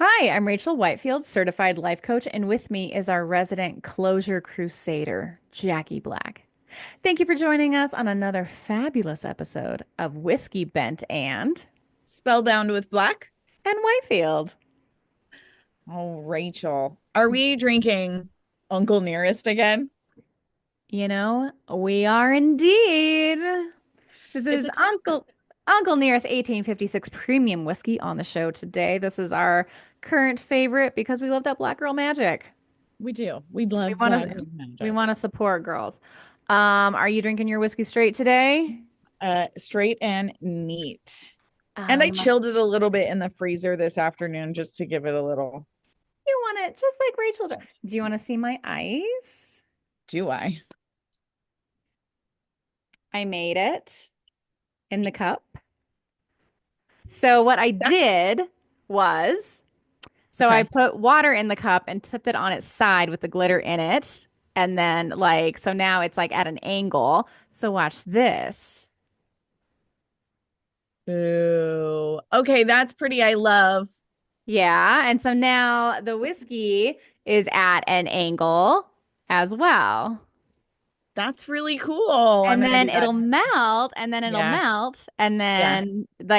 Hi, I'm Rachel Whitefield, certified life coach, and with me is our resident closure crusader, Jackie Black. Thank you for joining us on another fabulous episode of Whiskey Bent Spellbound with Black. and Whitefield. Oh, Rachel. Are we drinking Uncle Nearest again? We are indeed. This It's is a classic. Uncle Nearest 1856 premium whiskey on the show today. This is our current favorite because we love that black girl magic. We do. We We love want Black to we Magic. want to support girls. Are you drinking your whiskey straight today? Straight and neat. And I Um, chilled it a little bit in the freezer this afternoon just to give it a little. you want it just like Rachel. Do you want to see my ice? Do I? I made it in the cup. So what I That, did was, so I okay. put water in the cup and tipped it on its side with the glitter in it. And then so now it's like at an angle. So watch this. Ooh. Okay, that's pretty. I love. Yeah. And so now the whiskey is at an angle as well. That's really cool. I'm And gonna then do that. it'll melt, and then it'll Yeah. melt, and Yeah.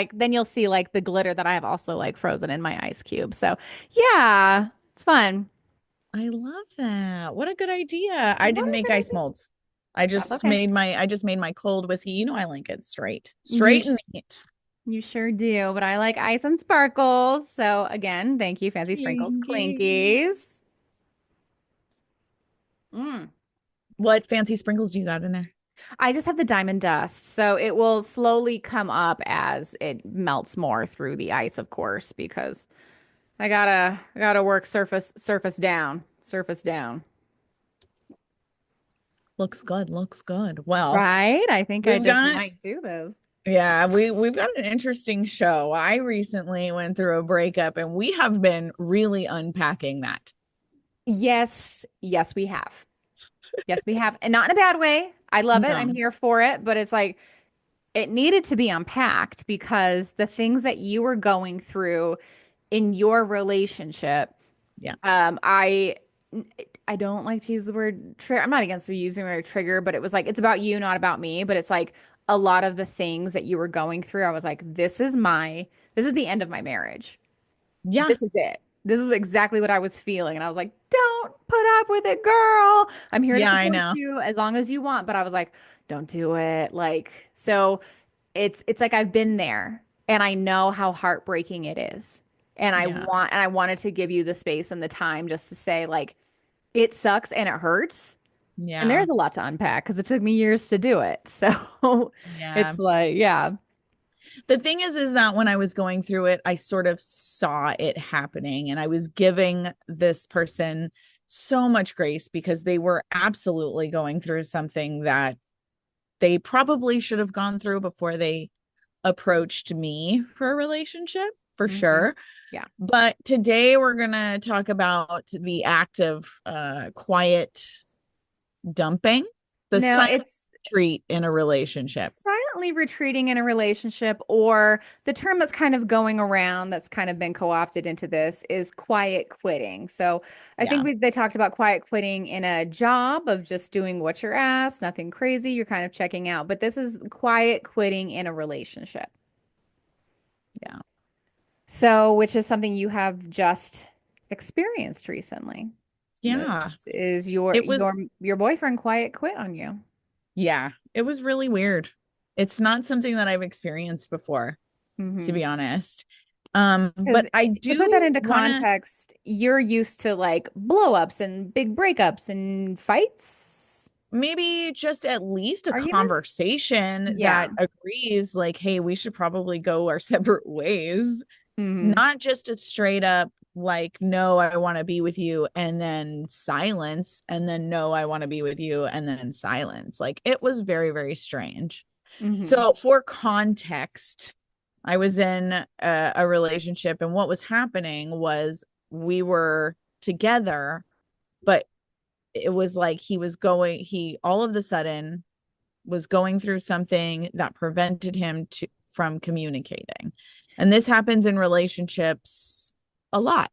then you'll see like the glitter that I have also like frozen in my ice cube. So yeah, it's fun. I love that. What a good idea. I What didn't a make good ice idea. molds. That's okay. I just made my cold whiskey. You know I like it straight. You Straight sh and neat. you sure do, but I like ice and sparkles. So again, thank you, Fancy Sprinkles Clinky. Clinkies. Mm. What fancy sprinkles do you got in there? I just have the diamond dust, so it will slowly come up as it melts more through the ice, of course, because I gotta work surface down. Looks good. Looks good. Well, Right? I think I we've just got might do this. yeah, we've got an interesting show. I recently went through a breakup and we have been really unpacking that. Yes, yes, we have. Yes, we have. And not in a bad way. I love it. I'm No. here for it. But it's like it needed to be unpacked because the things that you were going through in your relationship, Yeah. um, I I don't like to use the word trigger. I'm not against the using the word trigger, but it was like it's about you, not about me. But it's like a lot of the things that you were going through, I was like, this is the end of my marriage. Yeah. This is it. This is exactly what I was feeling. And I was like, don't put up with it, girl. I'm here to Yeah, I support know. you as long as you want. But I was like, don't do it. Like, so it's like I've been there and I know how heartbreaking it is. Yeah. And I wanted to give you the space and the time just to say, like, it sucks and it hurts. And Yeah. there's a lot to unpack because it took me years to do it. So Yeah. it's like, yeah. The thing is that when I was going through it, I sort of saw it happening and I was giving this person so much grace because they were absolutely going through something that they probably should have gone through before they approached me for a relationship, for Hmm. sure. Yeah. But today we're going to talk about the act of quiet dumping, the No, silent it's retreat in a relationship. silently retreating in a relationship, or the term that's kind of going around that's kind of been co-opted into this is quiet quitting. So I think Yeah. they talked about quiet quitting in a job of just doing what you're asked, nothing crazy, you're kind of checking out. But this is quiet quitting in a relationship. Yeah. So, which is something you have just experienced recently. Yeah. This is It was your boyfriend quiet quit on you. Yeah, it was really weird. It's not something that I've experienced before, to Mm-hmm. be honest. Because But I to put that do into want to context, you're used to like blow ups and big breakups and fights, maybe just at least a arguments. conversation Yeah. that agrees, like, hey, we should probably go our separate ways, Hmm. not just a straight up, like, no, I want to be with you, and then silence, and then no, I want to be with you, and then silence. Like, it was very, very strange. Hmm. So, for context, I was in a relationship, and what was happening was we were together, but it was like he all of the sudden was going through something that prevented him from communicating. And this happens in relationships a lot. It,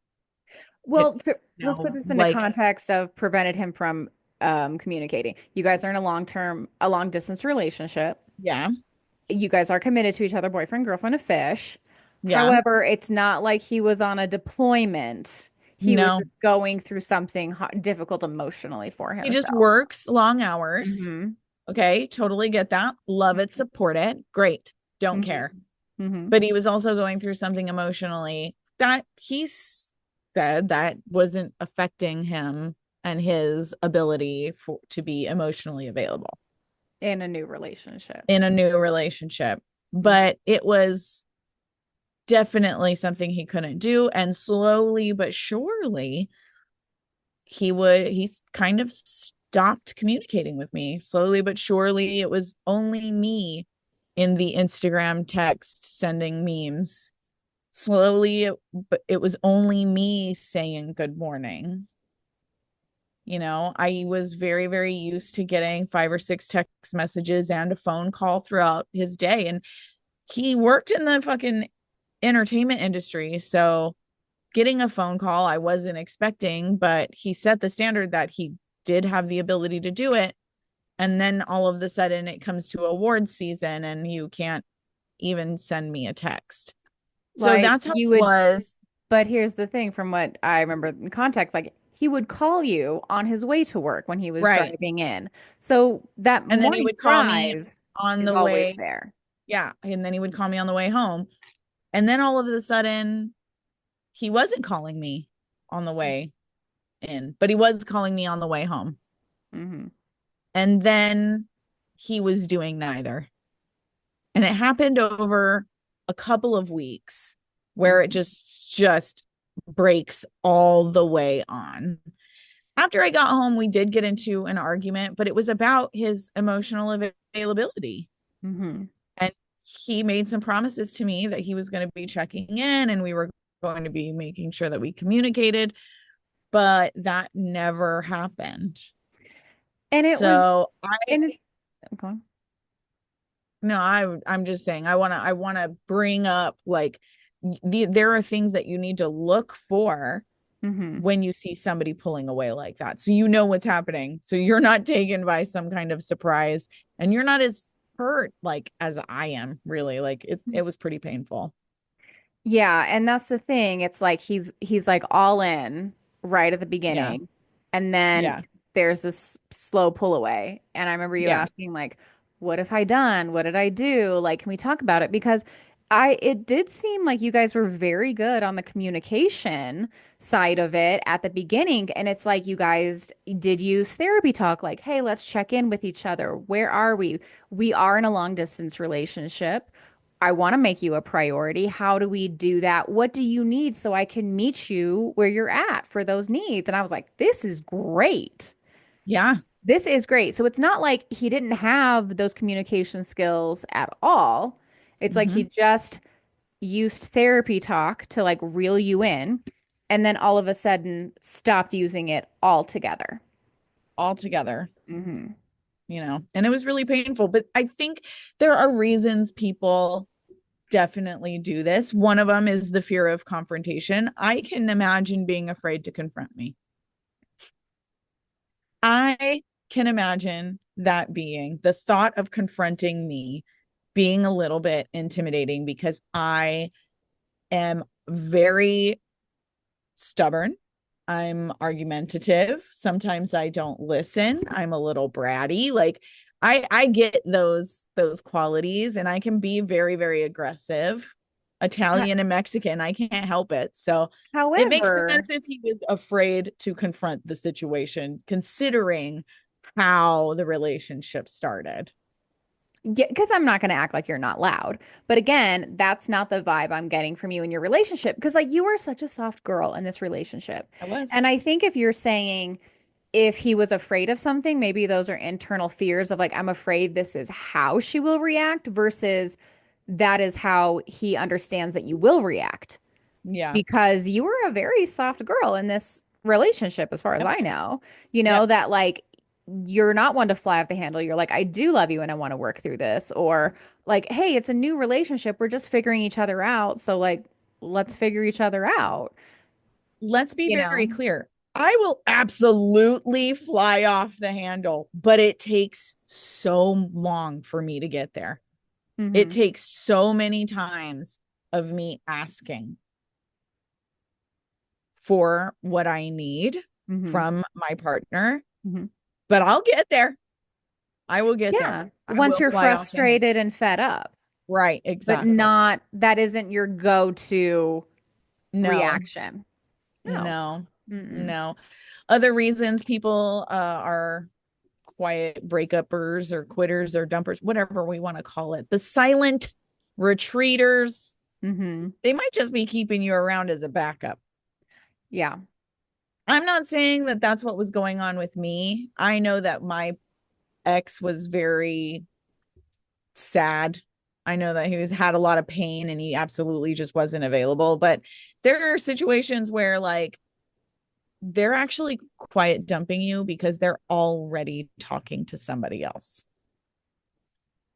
Well, let's put this into like, context of prevented him from communicating. You guys are in a long distance relationship. yeah, You guys are committed to each other, boyfriend, girlfriend, a fish. yeah, However, it's not like he was on a deployment. He was no, just going through something difficult emotionally for he just himself. works long hours. Mm-hmm. Okay, totally get that. Love it, support it. Great. Don't care. Mm-hmm. Mm-hmm. But he was also going through something emotionally that he said that wasn't affecting him and his ability to be emotionally available In a new relationship. in a new relationship. Mm-hmm. But it was definitely something he couldn't do. And slowly but surely, he's kind of stopped communicating with me. Slowly but surely, it was only me in the Instagram text sending memes. Slowly, but it was only me saying good morning. I was very, very used to getting 5 or 6 text messages and a phone call throughout his day. And he worked in the fucking entertainment industry. So getting a phone call, I wasn't expecting, but he set the standard that he did have the ability to do it. And then all of a sudden it comes to awards season and you can't even send me a text. So Like that's how you it would, was. but here's the thing from what I remember in context, like he would call you on his way to work when he was Right. driving in. So that And then he morning would call me drive on is the always way. there. Yeah. And then he would call me on the way home. And then all of a sudden, he wasn't calling me on the way in, but he was calling me on the way home. Mm-hmm. And then he was doing neither. And it happened over a couple of weeks where it Mm-hmm. just breaks all the way on. After I got home, we did get into an argument, but it was about his emotional availability. Mm-hmm. And he made some promises to me that he was going to be checking in and we were going to be making sure that we communicated, but that never happened. And it was, So I and it, okay. no, I'm just saying I want to bring up like there are things that you need to look for Mm-hmm. when you see somebody pulling away like that. So you know what's happening. So you're not taken by some kind of surprise and you're not as hurt like as I am, really. Like it was pretty painful. Yeah, and that's the thing. It's like he's like all in right at the Yeah. beginning, and then Yeah. there's this slow pull away. And I remember you Yeah. asking like, "What have I done? What did I do? Like, can we talk about it?" Because I it did seem like you guys were very good on the communication side of it at the beginning, and it's like you guys did use therapy talk like, "Hey, let's check in with each other. Where are we? We are in a long distance relationship. I want to make you a priority. How do we do that? What do you need so I can meet you where you're at for those needs?" And I was like, this is great. Yeah. This is great. So it's not like he didn't have those communication skills at all. It's like he Mm-hmm. just used therapy talk to like reel you in and then all of a sudden stopped using it altogether. All together, Hmm. and it was really painful. But I think there are reasons people definitely do this. One of them is the fear of confrontation. I can imagine being afraid to confront me. I can imagine that being the thought of confronting me being a little bit intimidating because I am very stubborn. I'm argumentative. Sometimes I don't listen. I'm a little bratty. Like I get those qualities and I can be very, very aggressive. Italian and Mexican, I can't help it. So it makes However, sense if he was afraid to confront the situation, considering how the relationship started. yeah, because I'm not going to act like you're not loud. But again, that's not the vibe I'm getting from you in your relationship. Because, like, you are such a soft girl in this relationship. I was. And I think if you're saying if he was afraid of something, maybe those are internal fears of, like, I'm afraid this is how she will react versus that is how he understands that you will react. Yeah. Because you were a very soft girl in this relationship, as far as Yep. I know. You know, Yep. that like you're not one to fly off the handle. You're like, I do love you and I want to work through this. Or like, hey, it's a new relationship. We're just figuring each other out. So like, let's figure each other out. let's be you very know? clear. I will absolutely fly off the handle, but it takes so long for me to get there. It Mm-hmm. takes so many times of me asking for what I need Mm-hmm. from my partner, Mm-hmm. but I'll get there. I will get there. Yeah. I Once will you're fly off the handle. frustrated and fed up, Right, but exactly. not that isn't your go-to No, reaction. No. no, Mm-mm. no. Other reasons people are quiet breakuppers or quitters or dumpers, whatever we want to call it. The silent retreaters, Mm-hmm. they might just be keeping you around as a backup. Yeah. I'm not saying that that's what was going on with me. I know that my ex was very sad. I know that he was had a lot of pain and he absolutely just wasn't available. But there are situations where like they're actually quiet dumping you because they're already talking to somebody else.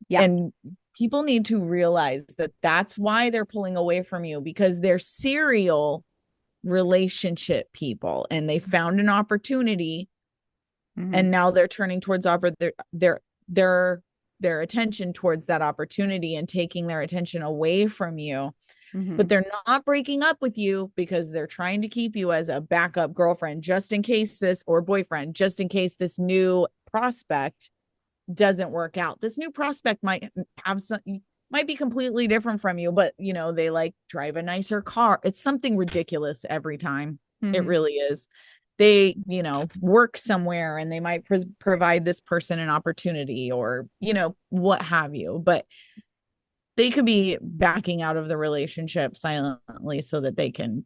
Yeah. And people need to realize that that's why they're pulling away from you because they're serial relationship people and they found an opportunity Mm-hmm. and now they're turning towards their their attention towards that opportunity and taking their attention away from you, Mm-hmm. but they're not breaking up with you because they're trying to keep you as a backup girlfriend just in case this or boyfriend just in case this new prospect doesn't work out. This new prospect might have some might be completely different from you, but you know, they like drive a nicer car. It's something ridiculous every time. It Mm-hmm. really is. They, you know, work somewhere and they might provide this person an opportunity or, you know, what have you. But they could be backing out of the relationship silently so that they can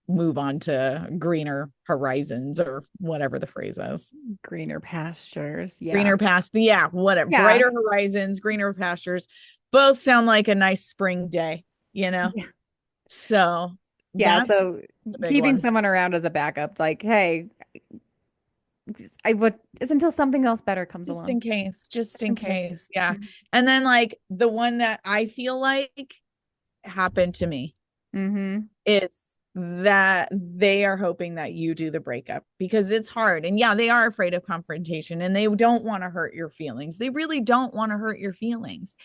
move on to greener horizons or whatever the phrase is. Greener pastures. Yeah. Greener past, yeah, whatever. Yeah. Brighter horizons, greener pastures, both sound like a nice spring day, you know. Yeah. So Yeah. that's So the big keeping one. someone around as a backup, like, hey, I would is until something else better comes Just along. in case, just Just in in case. case, yeah. And then like the one that I feel like happened to me, Mm-hmm. it's that they are hoping that you do the breakup because it's hard. And yeah, they are afraid of confrontation and they don't want to hurt your feelings. They really don't want to hurt your feelings.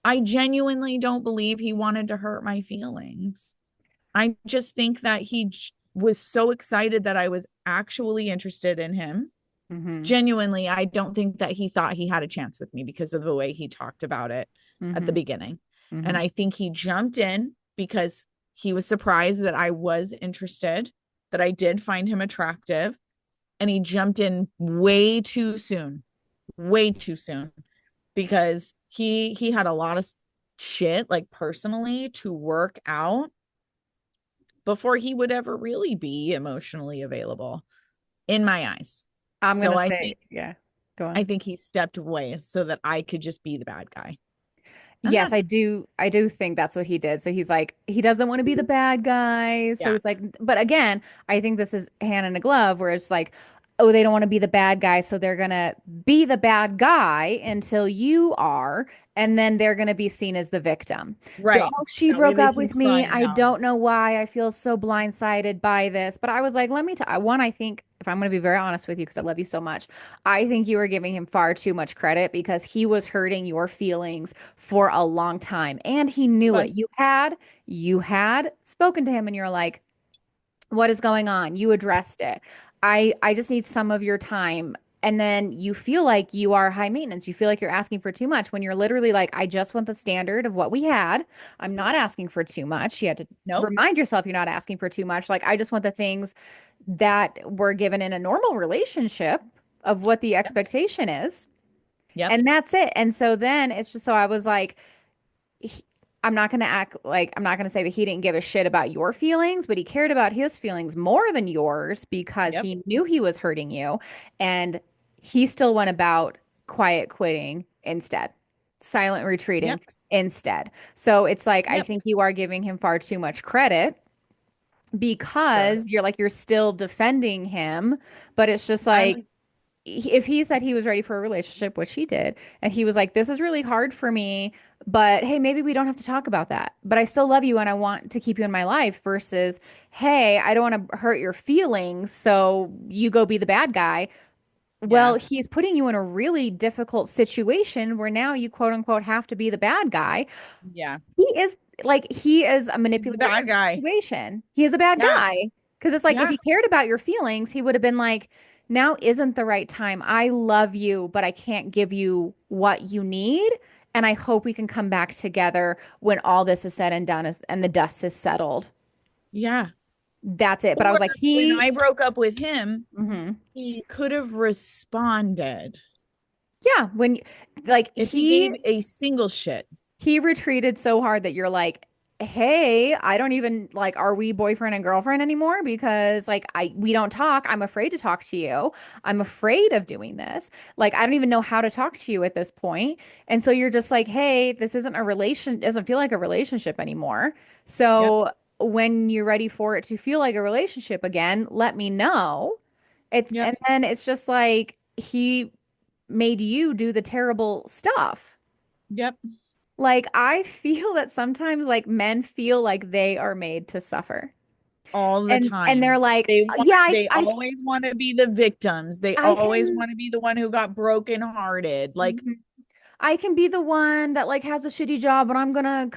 I genuinely don't believe he wanted to hurt my feelings. I just think that was so excited that I was actually interested in him. Mm-hmm. Genuinely, I don't think that he thought he had a chance with me because of the way he talked about it at the Mm-hmm. beginning. Mm-hmm. And I think he jumped in because he was surprised that I was interested, that I did find him attractive, and he jumped in way too soon because he had a lot of shit like personally to work out before he would ever really be emotionally available in my eyes. I'm So gonna say, yeah, go I on. think he stepped away so that I could just be the bad guy. And Yes, I that's do. I do think that's what he did. So he's like, he doesn't want to be the bad guy. So yeah, he's like, but again, I think this is hand in a glove where it's like, oh, they don't want to be the bad guy. So they're going to be the bad guy until you are. And then they're going to be seen as the victim. Oh, right. she That way broke they up can with me. cry I about it. don't know why. I feel so blindsided by this. But I was like, let me tell one, I think, if I'm going to be very honest with you, because I love you so much, I think you were giving him far too much credit because he was hurting your feelings for a long time and he He knew it. was. You had spoken to him and you're like, what is going on? You addressed it. I just need some of your time. And then you feel like you are high maintenance. You feel like you're asking for too much when you're literally like, I just want the standard of what we had. I'm not asking for too much. You have to Nope. remind yourself you're not asking for too much. Like, I just want the things that were given in a normal relationship of what the Yep. expectation is. Yep. And that's it. And so then it's just so I was like, he- I'm not going to act like I'm not going to say that he didn't give a shit about your feelings, but he cared about his feelings more than yours because Yep. he knew he was hurting you. And he still went about quiet quitting instead, silent retreating Yep. instead. So it's like, I Yep. think you are giving him far too much credit Sure. because you're like, you're still defending him, but it's just I like, was. if he said he was ready for a relationship, which he did, and he was like, this is really hard for me, but hey, maybe we don't have to talk about that. But I still love you and I want to keep you in my life versus, hey, I don't want to hurt your feelings, so you go be the bad guy. Well, Yeah. he's putting you in a really difficult situation where now you quote unquote have to be the bad guy. Yeah. He is a He's the manipulator bad in the guy. situation. He is a bad Yeah. guy. Because it's like if Yeah. he cared about your feelings, he would have been like, now isn't the right time. I love you, but I can't give you what you need. And I hope we can come back together when all this is said and done and the dust is settled. Yeah. That's it. But I Or was like, when I broke up with him, mhm. he could have responded Yeah, like if he gave a single shit. he retreated so hard that you're like, hey, I don't even like, are we boyfriend and girlfriend anymore? Because like we don't talk. I'm afraid to talk to you. I'm afraid of doing this. Like, I don't even know how to talk to you at this point. And so you're just like, hey, this isn't a relation, doesn't feel like a relationship anymore. Yep. So when you're ready for it to feel like a relationship again, let me know. Yep. And then it's just like he made you do the terrible stuff. Yep. Like, I feel that sometimes like men feel like they are made to suffer. All the And they're time. like, They want yeah, they always want to be the victims. They I always can want to be the one who got broken hearted. Like, Mhm. I can be the one that like has a shitty job, but I'm gonna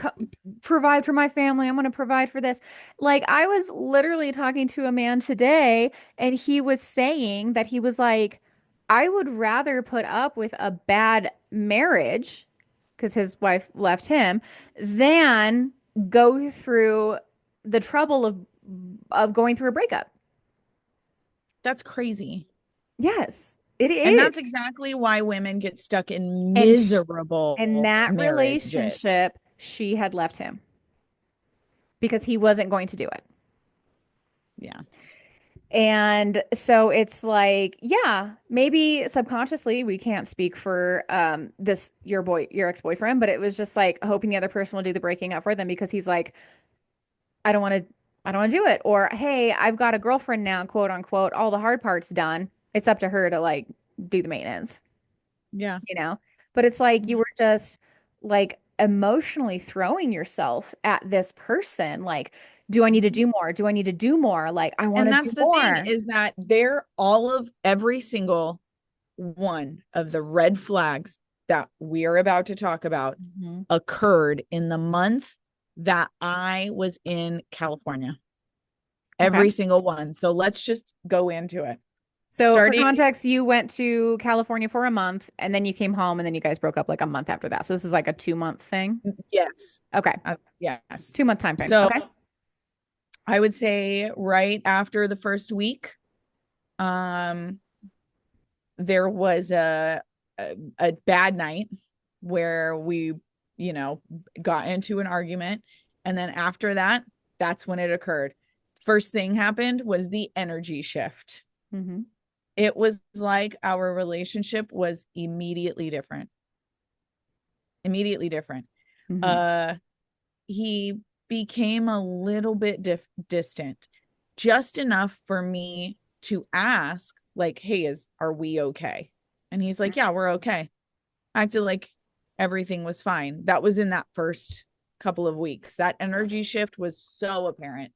provide for my family. I'm gonna provide for this. Like, I was literally talking to a man today, and he was saying that he was like, I would rather put up with a bad marriage because his wife left him than go through the trouble of going through a breakup. that's crazy. Yes, it And that's is. exactly why women get stuck in And in miserable that marriages. relationship, she had left him because he wasn't going to do it. Yeah. And so it's like, yeah, maybe subconsciously we can't speak for this your ex-boyfriend, but it was just like hoping the other person will do the breaking up for them because he's like, I don't want to I don't want to do it. Or hey, I've got a girlfriend now, quote unquote, all the hard part's done. It's up to her to like do the maintenance, Yeah. you know? But it's like you Yeah. were just like emotionally throwing yourself at this person. Like, do I need to do more? Do I need to do more? Like, I want And to that's do the thing more. is that they're all of every single one of the red flags that we are about to talk about Mhm. occurred in the month that I was in California. Okay. Every single one. So let's just go into it. So for Starting, context, you went to California for a month and then you came home and then you guys broke up like a month after that. So this is like a 2 month thing. yes. Okay. Yes. 2 month time frame. So Okay. I would say right after the first week, um, there was a bad night where we, you know, got into an argument. And then after that, that's when it occurred. First thing happened was the energy shift. Hmm. It was like our relationship was immediately different. Immediately different. Hmm. Uh he became a little bit distant, just enough for me to ask, like, hey, are we okay? And he's like, yeah, we're okay. Acted like everything was fine. That was in that first couple of weeks. That energy shift was so apparent.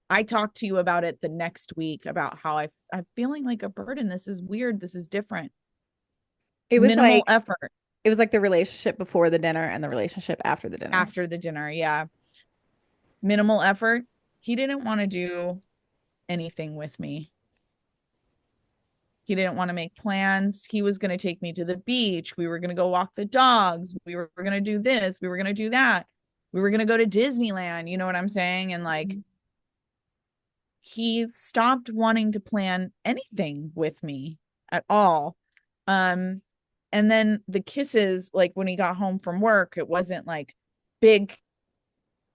I talked to you about it the next week about how I'm feeling like a burden. This is weird. This is different. It was Minimal like effort it was like the relationship before the dinner and the relationship after the dinner. after the dinner. Yeah. Minimal effort. He didn't want to do anything with me. He didn't want to make plans. He was going to take me to the beach. We were going to go walk the dogs. We were going to do this. We were going to do that. We were going to go to Disneyland. You know what I'm saying? And like, Mhm. he stopped wanting to plan anything with me at all. Um, and then the kisses, like when he got home from work, it wasn't like big,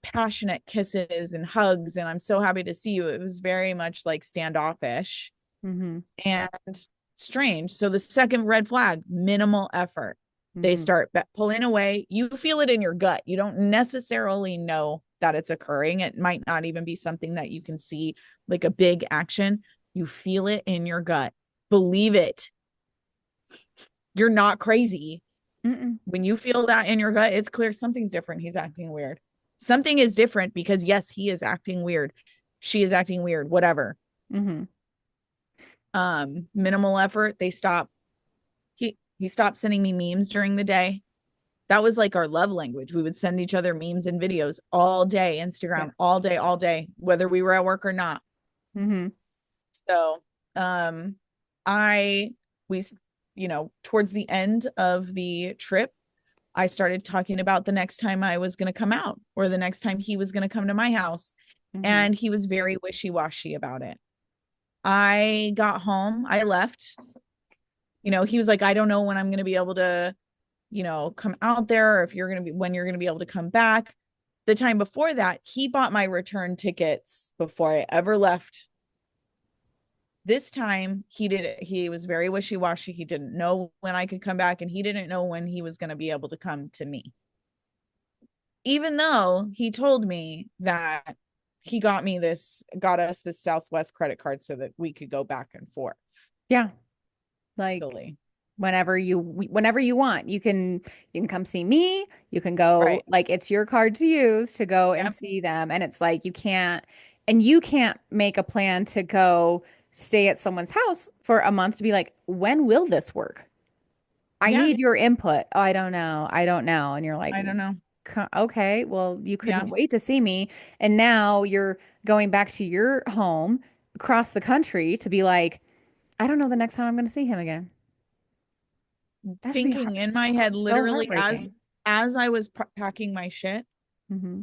passionate kisses and hugs. And I'm so happy to see you. It was very much like standoffish Hmm. and strange. So the second red flag, minimal effort. They Hmm. start pulling away. You feel it in your gut. You don't necessarily know that it's occurring. It might not even be something that you can see like a big action. You feel it in your gut. Believe it. You're not crazy. Mm-mm. When you feel that in your gut, it's clear something's different. He's acting weird. Something is different because yes, he is acting weird. She is acting weird, whatever. Mm-hmm. Minimal effort. He stopped sending me memes during the day. That was like our love language. We would send each other memes and videos all day, Yeah. Instagram, all day, whether we were at work or not. Mm-hmm. So, um, I, we, towards the end of the trip, I started talking about the next time I was going to come out or the next time he was going to come to my house. Mm-hmm. And he was very wishy washy about it. I got home, I left. He was like, I don't know when I'm going to be able to, come out there or if you're going to be, when you're going to be able to come back. The time before that, he bought my return tickets before I ever left. This time he was very wishy-washy. He didn't know when I could come back and he didn't know when he was going to be able to come to me. Even though he told me that he got us this Southwest credit card so that we could go back and forth. Yeah. Like Silly. whenever you want, you can come see me. You can go, Right. like, it's your card to use to go and Yep. see them. And it's like you can't make a plan to go stay at someone's house for a month to be like, when will this work? I Yeah. need your input. Oh, I don't know. I don't know. And you're like, I don't know. Okay, well, you Yeah. couldn't wait to see me. And now you're going back to your home across the country to be like, I don't know the next time I'm going to see him again. That should be Thinking in my so, head, so literally heartbreaking. as I was packing my shit, Hmm.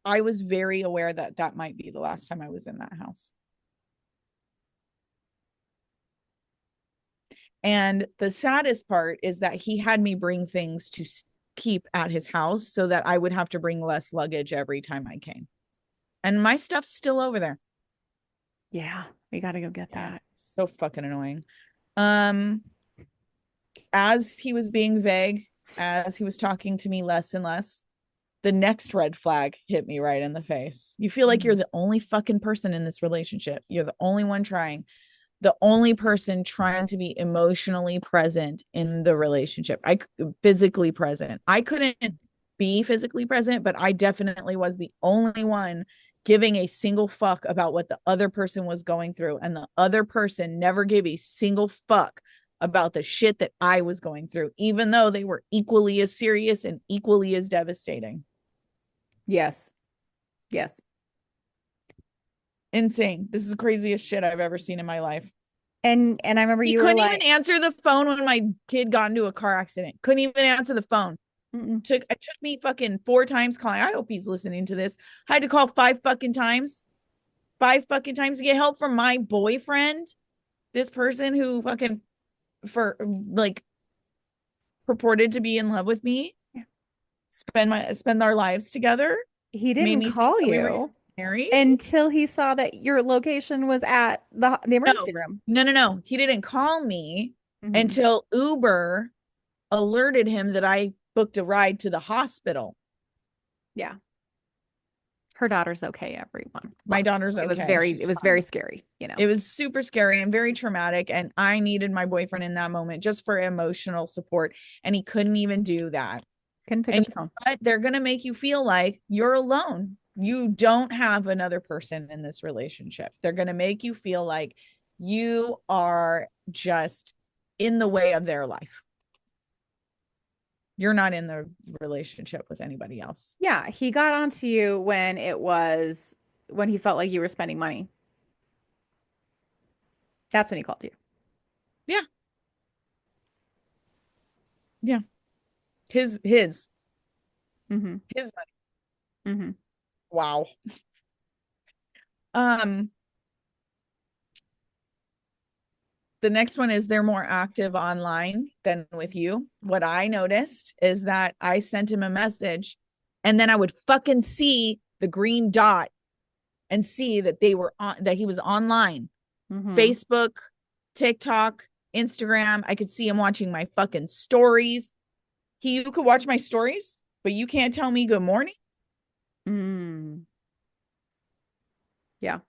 I was very aware that that might be the last time I was in that house. And the saddest part is that he had me bring things to keep at his house so that I would have to bring less luggage every time I came. And my stuff's still over there. Yeah, we got to go get Yeah. that. So fucking annoying. Um, as he was being vague, as he was talking to me less and less, the next red flag hit me right in the face. You feel like you're Mhm. the only fucking person in this relationship. You're the only one trying, the only person trying to be emotionally present in the relationship. I physically present. I couldn't be physically present, but I definitely was the only one giving a single fuck about what the other person was going through. And the other person never gave a single fuck about the shit that I was going through, even though they were equally as serious and equally as devastating. Yes. Yes. Insane. This is the craziest shit I've ever seen in my life. And I remember He you were couldn't even like, answer the phone when my kid got into a car accident. Couldn't even answer the phone. mm-mm. It took me fucking 4 times calling. I hope he's listening to this. I had to call 5 fucking times. 5 fucking times to get help from my boyfriend. This person who fucking for like purported to be in love with me. Spend our lives together. He Made didn't me think call that we were you married. until he saw that your location was at the No, emergency room. no. He didn't call me Hmm. until Uber alerted him that I booked a ride to the hospital. Yeah. Her daughter's okay, everyone. My But daughter's it was okay. very, it She's was fine. very scary, It was super scary and very traumatic. And I needed my boyfriend in that moment just for emotional support. And he couldn't even do that. Couldn't pick And up the phone. they're going to make you feel like you're alone. You don't have another person in this relationship. They're going to make you feel like you are just in the way of their life. You're not in the relationship with anybody else. Yeah, he got onto you when he felt like you were spending money. That's when he called you. Yeah. Yeah. His Hmm. his money. Hmm. Wow. Um, the next one is they're more active online than with you. What I noticed is that I sent him a message and then I would fucking see the green dot and see that that he was online. Hmm. Facebook, TikTok, Instagram. I could see him watching my fucking stories. You could watch my stories, but you can't tell me good morning. Mm. Yeah.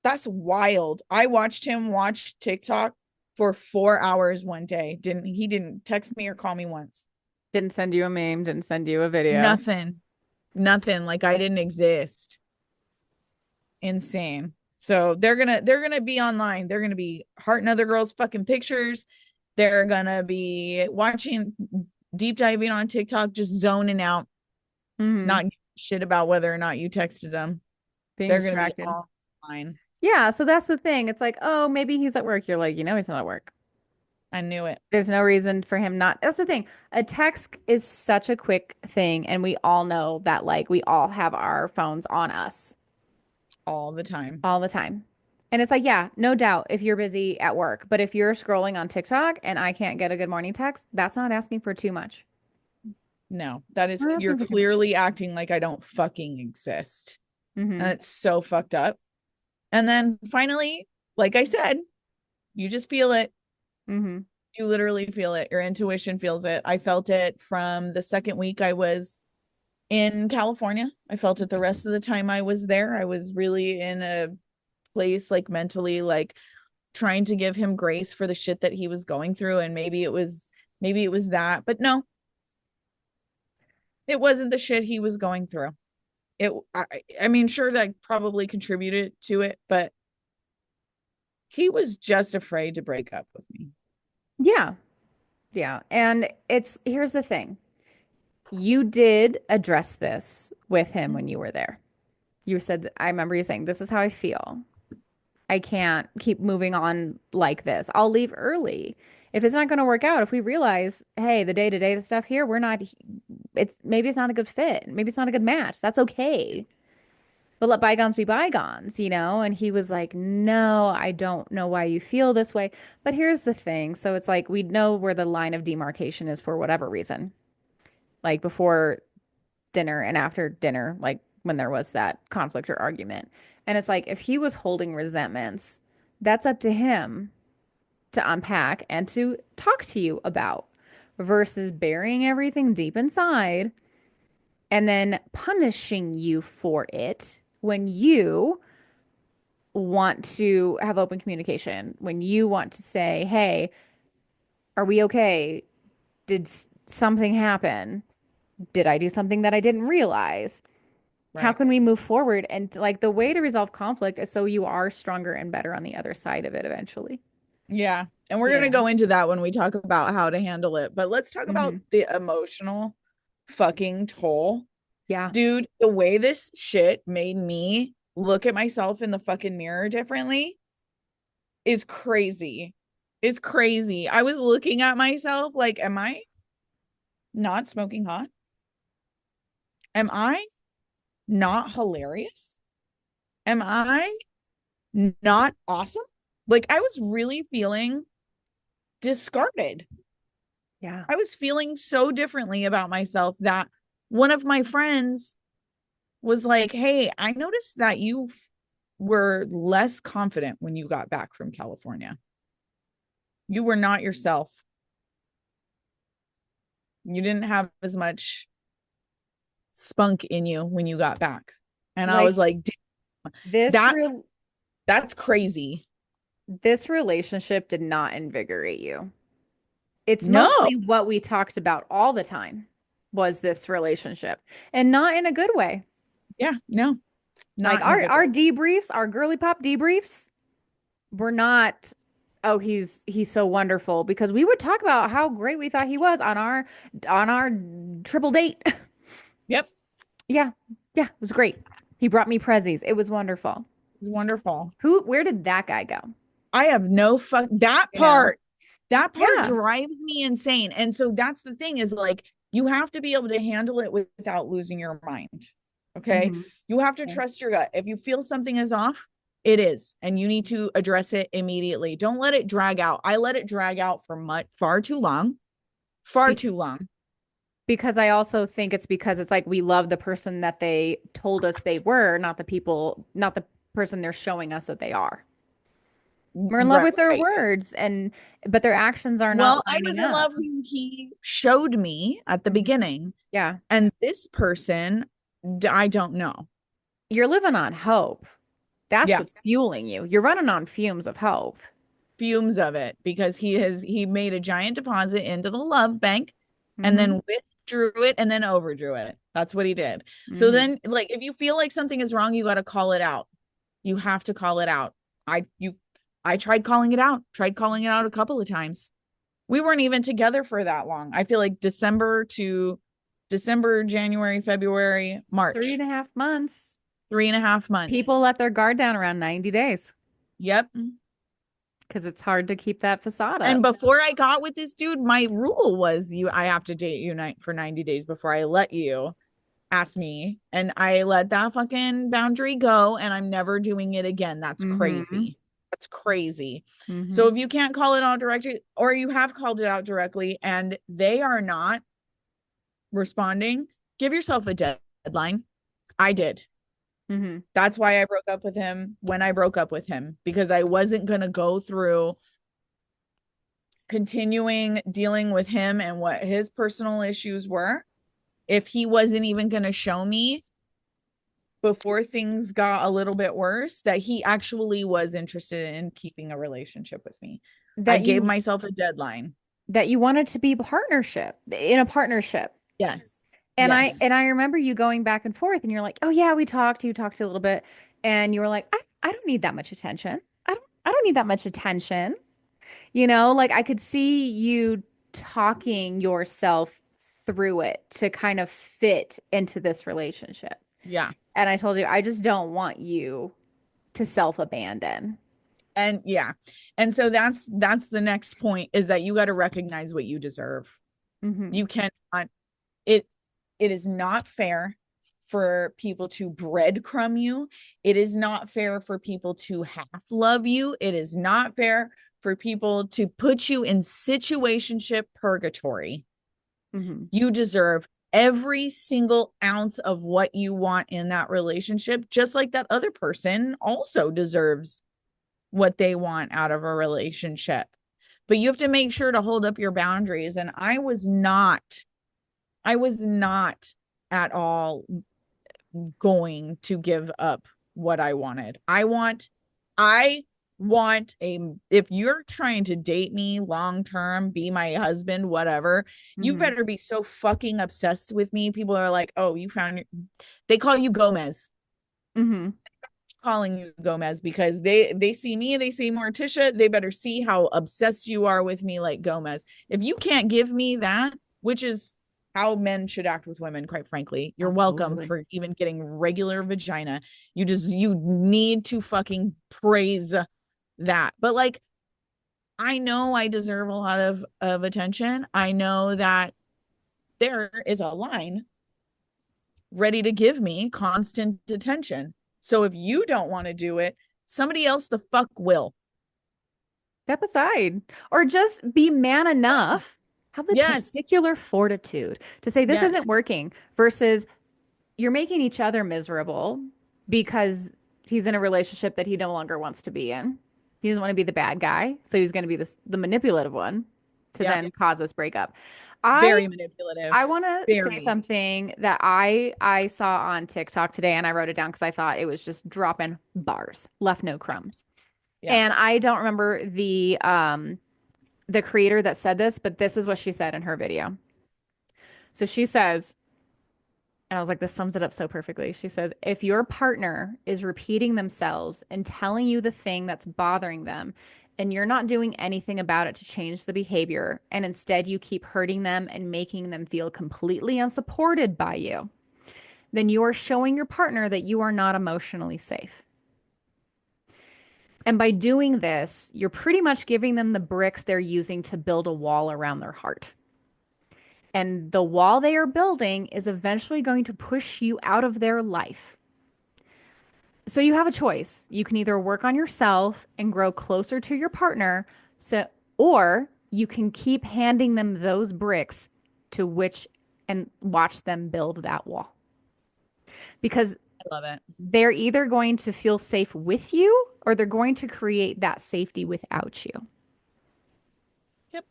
That's wild. I watched him watch TikTok. for 4 hours one day. He didn't text me or call me once. Didn't send you a meme, didn't send you a video. Nothing. Nothing. Like I didn't exist. Insane. So they're gonna be online. They're gonna be hearting other girls' fucking pictures. They're gonna be watching, deep diving on TikTok, just zoning out, Hmm. not giving a shit about whether or not you texted them. Being They're gonna be distracted. all online. Yeah, so that's the thing. It's like, oh, maybe he's at work. You're like, he's not at work. I knew it There's no reason for him not. That's the thing. A text is such a quick thing, and we all know that, like, we all have our phones on us all the time. all the time. And it's like, yeah, no doubt if you're busy at work, but if you're scrolling on TikTok and I can't get a good morning text, that's not asking for too much. No, that It's is, not you're asking for too much. clearly acting like I don't fucking exist. And Hmm. it's so fucked up. And then finally, like I said, you just feel it. Hmm. You literally feel it. Your intuition feels it. I felt it from the second week I was in California. I felt it the rest of the time I was there. I was really in a place, like mentally, like trying to give him grace for the shit that he was going through. And maybe it was that, but no, it wasn't the shit he was going through. I mean, sure, that probably contributed to it, but he was just afraid to break up with me. Yeah. Yeah. And here's the thing. You did address this with him when you were there. You said, I remember you saying, this is how I feel. I can't keep moving on like this. I'll leave early. If it's not going to work out, if we realize, hey, the day-to-day stuff here, we're not, maybe it's not a good fit. Maybe it's not a good match. That's okay. But let bygones be bygones, you know? And he was like, no, I don't know why you feel this way. But here's the thing. So it's like, we know where the line of demarcation is for whatever reason. Like before dinner and after dinner, like when there was that conflict or argument. And it's like, if he was holding resentments, that's up to him to unpack and to talk to you about versus burying everything deep inside and then punishing you for it when you want to have open communication, when you want to say, hey, are we okay? Did something happen? Did I do something that I didn't realize? How Right. can we move forward? And like the way to resolve conflict is so you are stronger and better on the other side of it eventually. Yeah. And we're going to Yeah. go into that when we talk about how to handle it. But let's talk about Hmm. the emotional fucking toll. Yeah. Dude, the way this shit made me look at myself in the fucking mirror differently is crazy. It's crazy. I was looking at myself like, am I not smoking hot? Am I not hilarious? Am I not awesome? Like, I was really feeling discarded. Yeah. I was feeling so differently about myself that one of my friends was like, hey, I noticed that you were less confident when you got back from California. You were not yourself. You didn't have as much spunk in you when you got back. And I Like was like, this that's real that's crazy. this relationship did not invigorate you. It's No. mostly what we talked about all the time was this relationship and not in a good way. Yeah, no. Like Not in a good our way. debriefs, our girly pop debriefs were not, oh, he's so wonderful because we would talk about how great we thought he was on our triple date. Yep. Yeah. Yeah, it was great. He brought me prezzies. It was wonderful. It's wonderful. Where did that guy go? I have no fuck that You know? part. That part Yeah. drives me insane. And so that's the thing is like you have to be able to handle it without losing your mind. Okay? Hmm. You have to trust your gut. If you feel something is off, it is, and you need to address it immediately. Don't let it drag out. I let it drag out for far too long. Far Be too long. because I also think it's because it's like we love the person that they told us they were, not the person they're showing us that they are. We're in love with their Right. words but their actions are not Well, I lining was in up. love when he showed me at the Mhm. beginning, Yeah. and this person, I don't know. You're living on hope. That's Yeah. what's fueling you. You're running on fumes of hope. fumes of it because he made a giant deposit into the love bank and Mm-hmm. then withdrew it and then overdrew it. That's what he did. So Mm-hmm. then, like, if you feel like something is wrong, you got to call it out. You have to call it out. I tried calling it out a couple of times. We weren't even together for that long. I feel like December, January, February, Three March, and a half months. 3.5 months. People let their guard down around 90 days Yep. because it's hard to keep that facade And up. before I got with this dude, my rule was I have to date you for 90 days before I let you ask me. And I let that fucking boundary go and I'm never doing it again. That's Mm-hmm. crazy. That's crazy. So Mm-hmm. if you can't call it out directly or you have called it out directly and they are not responding, give yourself a deadline. I did. Mm-hmm. That's why I broke up with him when I broke up with him because I wasn't going to go through continuing dealing with him and what his personal issues were if he wasn't even going to show me before things got a little bit worse that he actually was interested in keeping a relationship with me. I That gave you myself a deadline. that you wanted to be partnership in a partnership. Yes. And I Yes. remember you going back and forth and you're like, "Oh yeah, we talked, you talked a little bit." And you were like, I don't need that much attention. I don't need that much attention." Like I could see you talking yourself through it to kind of fit into this relationship. Yeah. And I told you, I just don't want you to self-abandon. And yeah. And so that's the next point is that you got to recognize what you deserve. Hmm. You cannot it it is not fair for people to breadcrumb you. It is not fair for people to half love you. It is not fair for people to put you in situationship purgatory. Hmm. You deserve every single ounce of what you want in that relationship, just like that other person also deserves what they want out of a relationship. But you have to make sure to hold up your boundaries. And I was not at all going to give up what I wanted. I want if you're trying to date me long term, be my husband, whatever, you Hmm. better be so fucking obsessed with me. People are like, "Oh, they call you Gomez." Hmm. Calling you Gomez because they see me, they see Morticia, they better see how obsessed you are with me like Gomez. If you can't give me that, which is how men should act with women, quite frankly, you're welcome Absolutely. for even getting regular vagina. You need to fucking praise that. But like I know I deserve a lot of attention. I know that there is a line ready to give me constant attention. So if you don't want to do it, somebody else the fuck will. Step aside or just be man enough. Have the Yes. testicular fortitude to say this Yes. isn't working versus you're making each other miserable because he's in a relationship that he no longer wants to be in. He doesn't want to be the bad guy, so he's going to be the manipulative one to Yeah. then cause this breakup. I Very manipulative. I want to say Very. something that I saw on TikTok today and I wrote it down because I thought it was just dropping bars, left no crumbs. Yeah. And I don't remember the creator that said this, but this is what she said in her video. So she says, and I was like, this sums it up so perfectly. She says, if your partner is repeating themselves and telling you the thing that's bothering them, and you're not doing anything about it to change the behavior, and instead you keep hurting them and making them feel completely unsupported by you, then you are showing your partner that you are not emotionally safe. And by doing this, you're pretty much giving them the bricks they're using to build a wall around their heart. And the wall they are building is eventually going to push you out of their life. So you have a choice. You can either work on yourself and grow closer to your partner, or you can keep handing them those bricks to which and watch them build that wall. Because I love it. they're either going to feel safe with you or they're going to create that safety without you. Yep.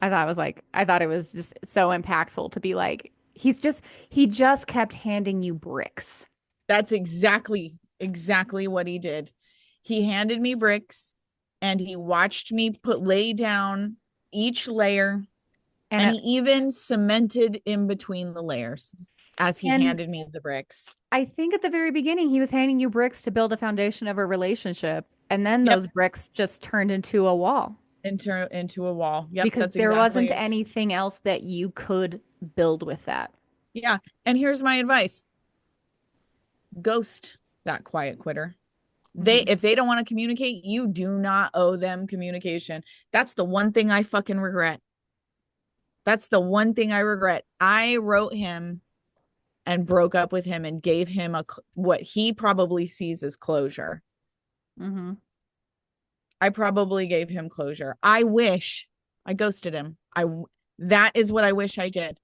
I thought it was just so impactful to be like, he just kept handing you bricks. That's exactly what he did. He handed me bricks and he watched me lay down each layer, And and he it, even cemented in between the layers as he and handed me the bricks. I think at the very beginning he was handing you bricks to build a foundation of a relationship, and then Yep, those bricks just turned into a wall into a wall. Yep, because that's there wasn't exactly. anything else that you could build with that. Yeah. And here's my advice. Ghost that quiet quitter. They Hmm. if they don't want to communicate, you do not owe them communication. That's the one thing I fucking regret. That's the one thing I regret. I wrote him and broke up with him and gave him a what he probably sees as closure. Hmm. I probably gave him closure. I wish I ghosted him. I that is what I wish I did.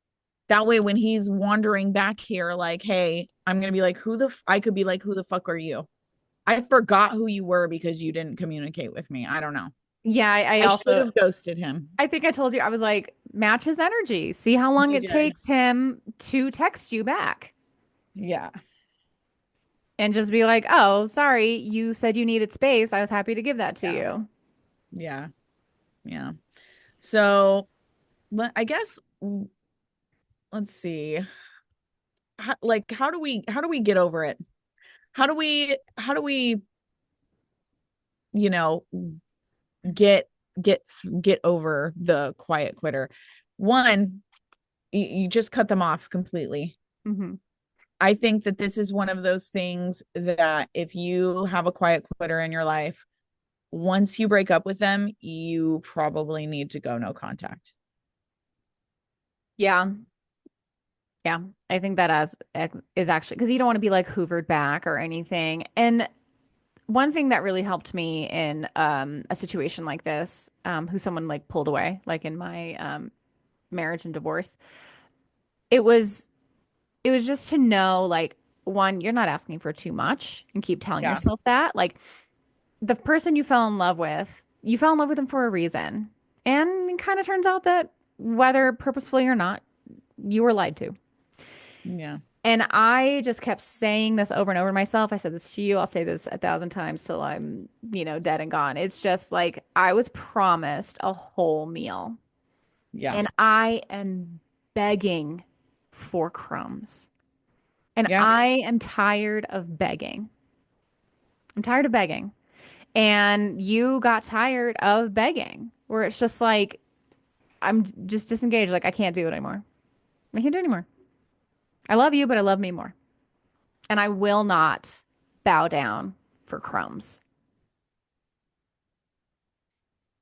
That way when he's wandering back here like, "Hey, I'm going to be like, I could be like, who the fuck are you? I forgot who you were because you didn't communicate with me. I don't know. Yeah, I I should also have ghosted him." I think I told you I was like, match his energy. See how long You it did. takes him to text you back. Yeah. And just be like, oh, sorry, you said you needed space. I was happy to give that to Yeah. you. Yeah. Yeah. So, I guess let's see. Like how do we get over it? How do we, you know, get get get over the quiet quitter? One, you just cut them off completely. Hmm. I think that this is one of those things that if you have a quiet quitter in your life, once you break up with them, you probably need to go no contact. Yeah. Yeah. I think that is actually because you don't want to be like hoovered back or anything. And one thing that really helped me in a situation like this, who someone like pulled away, like in my marriage and divorce, it was it was just to know like one, you're not asking for too much and keep telling Yeah. yourself that. Like the person you fell in love with them for a reason. And it kind of turns out that whether purposefully or not, you were lied to. Yeah. And I just kept saying this over and over to myself. I said this to you. I'll say this 1,000 times till I'm, dead and gone. It's just like I was promised a whole meal Yeah. and I am begging for crumbs. And Yeah. I am tired of begging. I'm tired of begging. And you got tired of begging, where it's just like, I'm just disengaged. Like, I can't do it anymore. I can't do it anymore. I love you, but I love me more. And I will not bow down for crumbs.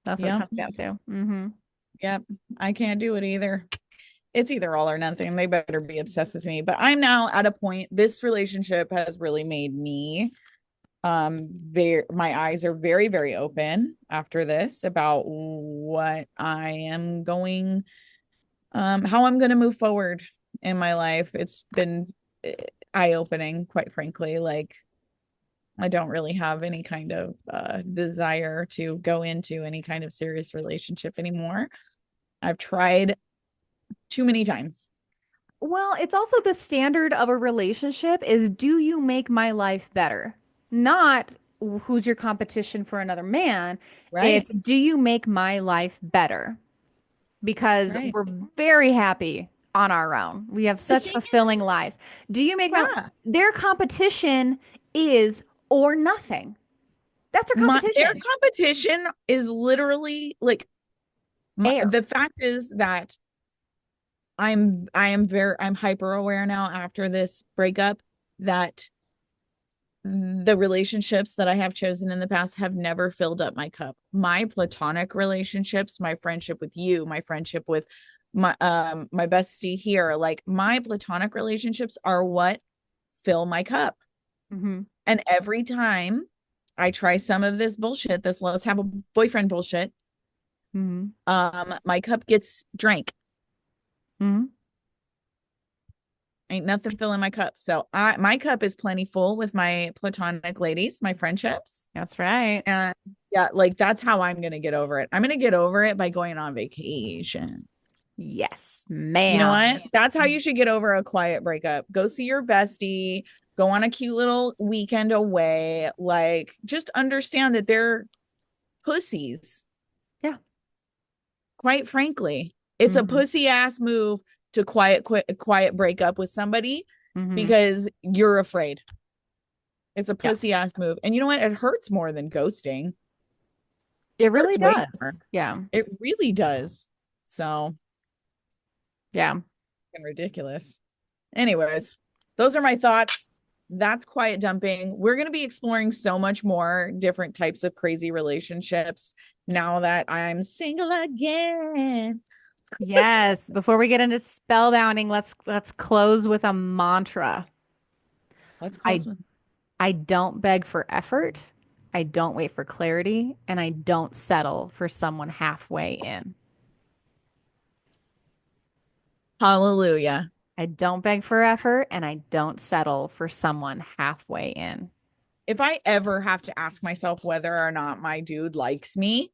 That's what it Yeah. comes down to. Hmm. Yep. I can't do it either. It's either all or nothing. They better be obsessed with me. But I'm now at a point, this relationship has really made me very my eyes are very, very open after this about what I am going how I'm going to move forward in my life. It's been eye-opening, quite frankly. Like I don't really have any kind of desire to go into any kind of serious relationship anymore. I've tried too many times. Well, it's also the standard of a relationship is do you make my life better? Not who's your competition for another man. Right. It's do you make my life better? Because Right. we're very happy on our own. We have The such thing fulfilling is, lives. Do you make my yeah, their competition is or nothing. That's their their competition. competition is literally like Air. the fact is that I'm hyper aware now after this breakup that the relationships that I have chosen in the past have never filled up my cup. My platonic relationships, my friendship with you, my friendship with my bestie here, like my platonic relationships are what fill my cup. Hmm. And every time I try some of this bullshit, this let's have a boyfriend bullshit, Hmm. my cup gets drank. Hmm. Ain't nothing filling my cup. So my cup is plenty full with my platonic ladies, my friendships. That's right. And yeah, like that's how I'm gonna get over it. I'm gonna get over it by going on vacation. Yes, You know ma'am. what? That's how you should get over a quiet breakup. Go see your bestie, go on a cute little weekend away. Like just understand that pussies. Yeah. Quite frankly, it's a Hmm. pussy ass move to quiet break up with somebody Hmm. because you're afraid. It's a Yes. pussy ass move. And you know what? It hurts more than ghosting. It Hurts really way more. does. Yeah. It really does. So Yeah. ridiculous. Anyways, those are my thoughts. That's quiet dumping. We're going to be exploring so much more different types of crazy relationships now that I'm single again. Yes. Before we get into spellbounding, let's close with a mantra. Let's close I with I don't beg for effort. I don't wait for clarity, and I don't settle for someone halfway in. hallelujah. I don't beg for effort, and I don't settle for someone halfway in. If I ever have to ask myself whether or not my dude likes me,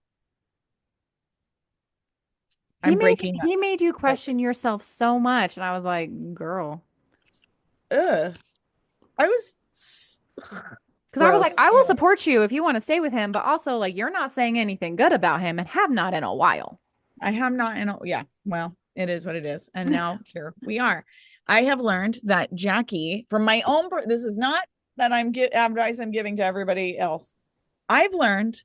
He I'm made breaking up. he made you Like, question yourself so much, and I was like, girl. ugh. I was Because I was like, gross. I will Anyway, support you if you want to stay with him, but also like you're not saying anything good about him and have not in a while. I have not in a, yeah, well, it is what it is. And now here we are. I have learned that Jaki, from my own, this is not that advice I'm giving to everybody else. I've learned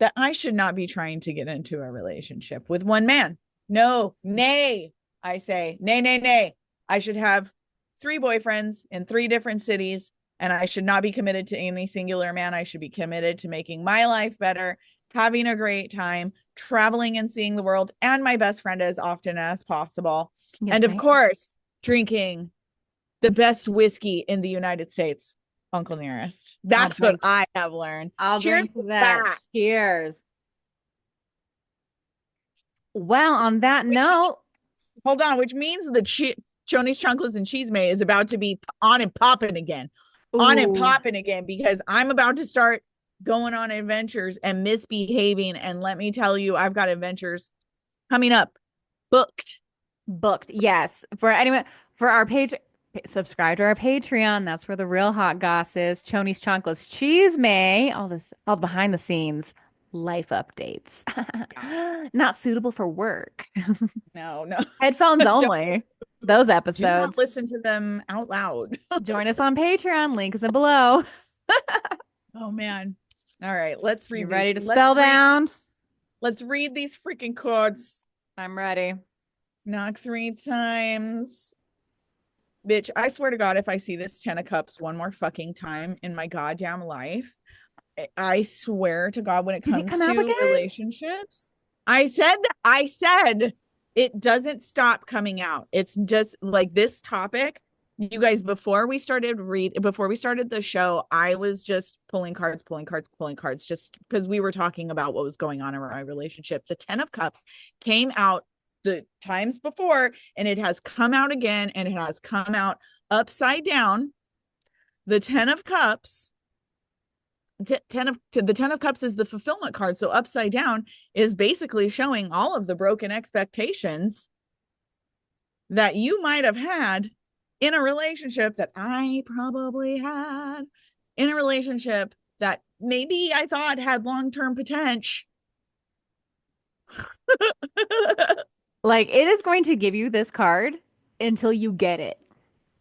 that I should not be trying to get into a relationship with one man. No, nay, I say, nay, nay, nay. I should have three boyfriends in three different cities, and I should not be committed to any singular man. I should be committed to making my life better, having a great time, traveling and seeing the world, and my best friend as often as possible. And Yes, of ma'am. course, drinking the best whiskey in the United States, Uncle Nearest. I'll That's what drink. I have learned. I'll Cheers drink to to that. that. Cheers. Well, on that Which note, hold on, which means the Chonies, Chunklets, and Cheese May is about to be on and popping again. On and ooh, popping again because I'm about to start going on adventures and misbehaving. And let me tell you, I've got adventures coming up, booked. booked. Yes. For anyone, for our page, subscribe to our Patreon. That's where the real hot goss is. Chonies, Chonkless, Cheese May. All this, all behind the scenes life updates. Yeah. Not suitable for work. No, no. Headphones Don't only. Those do not episodes. listen to them out loud. Join us on Patreon. Link is in below. Oh man. All right, let's You read these. ready to spellbound? Let's read these freaking cards. I'm ready. Knock three times. Bitch, I swear to God, if I see this 10 of cups one more fucking time in my goddamn life, I swear to God, when it Did it comes come out to again? relationships, I said it doesn't stop coming out. It's just like this topic. You guys, before we started the show, I was just pulling cards, just because we were talking about what was going on in my relationship. The 10 of Cups came out the times before, and it has come out again, and it has come out upside down. The 10 of Cups the 10 of cups is the fulfillment card, so upside down is basically showing all of the broken expectations that you might have had in a relationship that I probably had, in a relationship that maybe I thought had long-term potential. Like it is going to give you this card until you get it.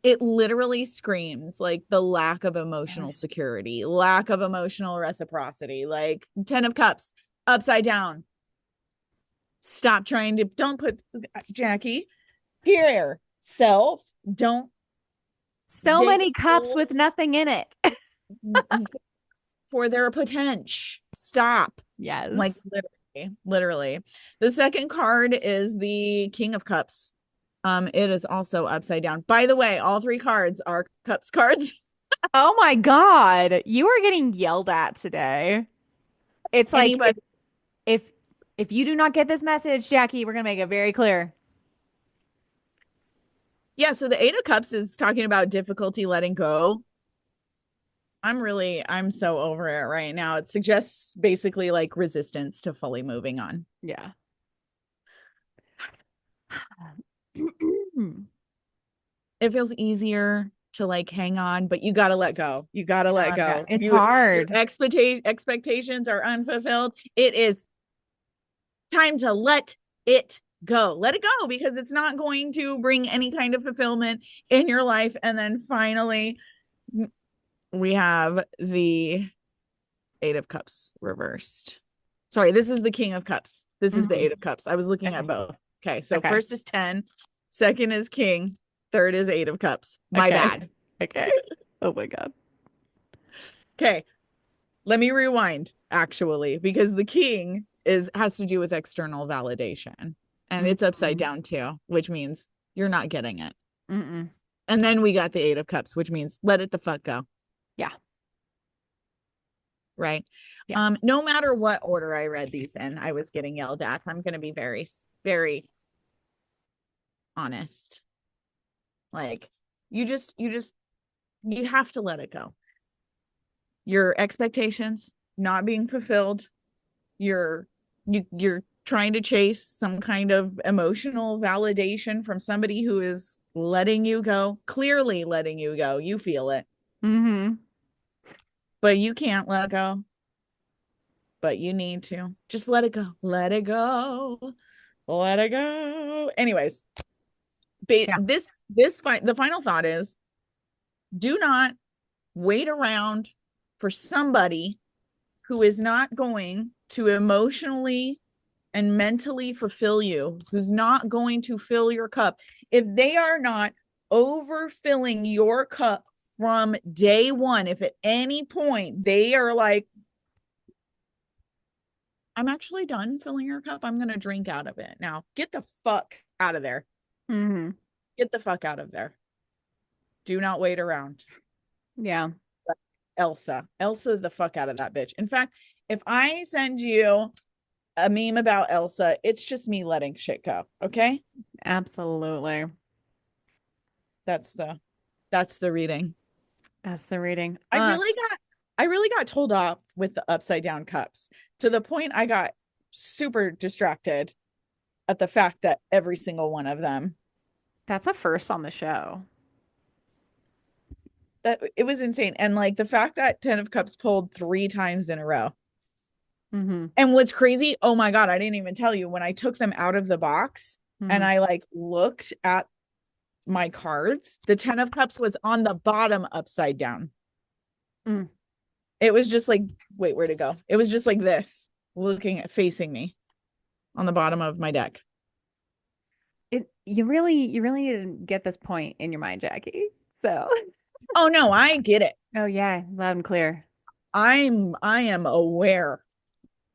It literally screams like the lack of emotional Yes. security, lack of emotional reciprocity, like 10 of cups upside down. Stop trying to, don't put Jackie here, self, don't So date many cups people with nothing in it. for their potential. Stop. Like Yes. literally. The second card is the King of Cups. It is also upside down. By the way, all three cards are cups cards. Oh my God. You are getting yelled at today. It's like Anybody, if if you do not get this message, Jackie, we're gonna make it very clear. yeah. So the Eight of Cups is talking about difficulty letting go. I'm so over it right now. It suggests basically like resistance to fully moving on. Yeah. It feels easier to like hang on, but you got to let go. You got to let go. It's Your hard. expectations are unfulfilled. It is time to let it go. Let it go, because it's not going to bring any kind of fulfillment in your life. And then finally, we have the Eight of Cups reversed. Sorry, this is the King of Cups. This is the Mhm. Eight of Cups. I was looking at Okay. both. Okay, so Okay. first is 10, second is King, third is Eight of Cups. My Okay. bad. Okay. Oh my God. Okay, let me rewind actually, because the King is has to do with external validation, and it's upside Mhm. down too, which means you're not getting it. Mm-mm. And then we got the Eight of Cups, which means let it the fuck go. Yeah. Right. Yeah. No matter what order I read these in, I was getting yelled at. I'm going to be very, very honest. Like, you have to let it go. Your expectations not being fulfilled. You're trying to chase some kind of emotional validation from somebody who is letting you go, clearly letting you go. You feel it, Mm-hmm. but you can't let go. But you need to just let it go. Let it go. Let it go. Anyways, Yeah. the final thought is, do not wait around for somebody who is not going to emotionally and mentally fulfill you, who's not going to fill your cup. If they are not overfilling your cup from day one, if at any point they are like, I'm actually done filling your cup, I'm going to drink out of it. Now, get the fuck out of there. Mm-hmm. Get the fuck out of there. Do not wait around. Yeah. Elsa the fuck out of that bitch. In fact, if I send you a meme about Elsa, it's just me letting shit go. Okay. Absolutely. That's the that's the reading. That's the reading. I really got I really got told off with the upside down cups, to the point I got super distracted at the fact that every single one of them, That's a first on the show. that it was insane. And like the fact that 10 of Cups pulled 3 times in a row. Mm-hmm. And what's crazy, oh my God, I didn't even tell you, when I took them out of the box and Mm-hmm. I like looked at my cards, the 10 of Cups was on the bottom upside down. Mm. It was just like, wait, where'd it go? It was just like this, looking at facing me on the bottom of my deck. You really didn't get this point in your mind, Jackie. So, Oh no, I get it. oh yeah, loud and clear. I am aware.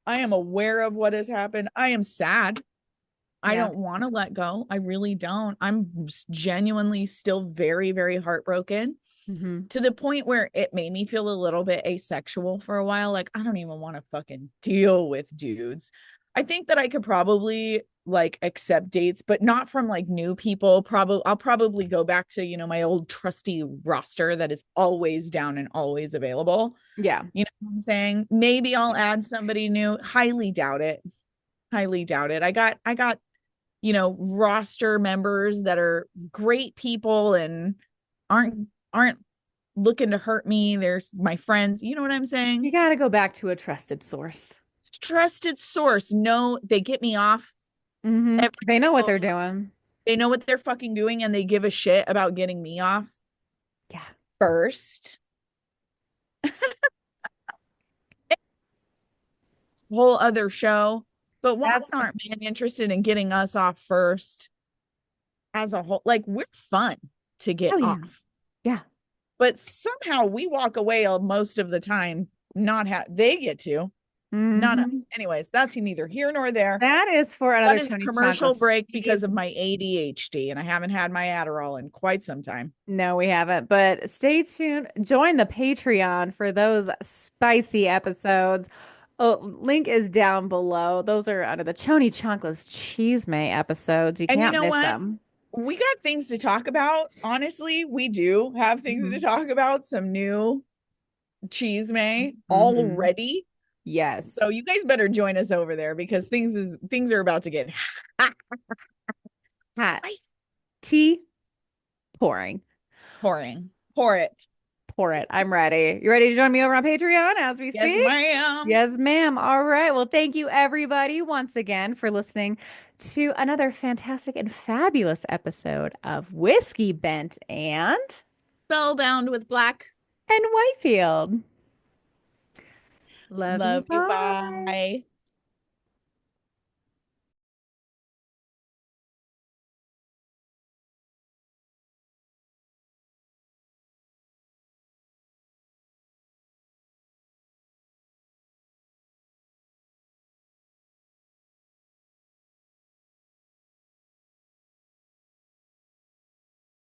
I am aware of what has happened. I am sad. I Yeah. don't want to let go. I really don't. I'm genuinely still very, very heartbroken, Mm-hmm. to the point where it made me feel a little bit asexual for a while. Like, I don't even want to fucking deal with dudes. I think that I could probably like accept dates, but not from like new people. Probably I'll probably go back to, my old trusty roster that is always down and always available. Yeah. You know what I'm saying? Maybe I'll add somebody new. Highly doubt it. Highly doubt it. I got roster members that are great people and aren't looking to hurt me. There's my friends. You know what I'm You saying? got to go back to a trusted source. Trusted source. No, they get me off Mm-hmm. every They know what single they're time. doing. They know what they're fucking doing, and they give a shit about getting me off Yeah. first. Whole other show. But why That's, aren't men interested in getting us off first as a whole? Like, we're fun to get oh yeah. off. Yeah. But somehow we walk away most of the time, not they get to, not Mm-hmm. us. Anyways, that's neither here nor there. That is for That another is a Tony's commercial Chocolates. break because Please. of my ADHD, and I haven't had my Adderall in quite some time. No, we haven't. But stay tuned. Join the Patreon for those spicy episodes. Oh, link is down below. Those are under the Chony Chocolates Cheese May episodes. You And you can't know miss what? them. We got things to talk about. Honestly, we do have things to Hmm. talk about. Some new cheese may Hmm. already. So Yes. you guys better join us over there, because things are about to get Hot spicy, tea pouring. pouring. Pour it. Pour it. I'm ready. You ready to join me over on Patreon as we Yes, speak? ma'am. Yes, ma'am. All right. Well, thank you everybody once again for listening to another fantastic and fabulous episode of Whiskey Bent Spellbound with Black. and Whitefield. Love you. Love you. Bye. Bye.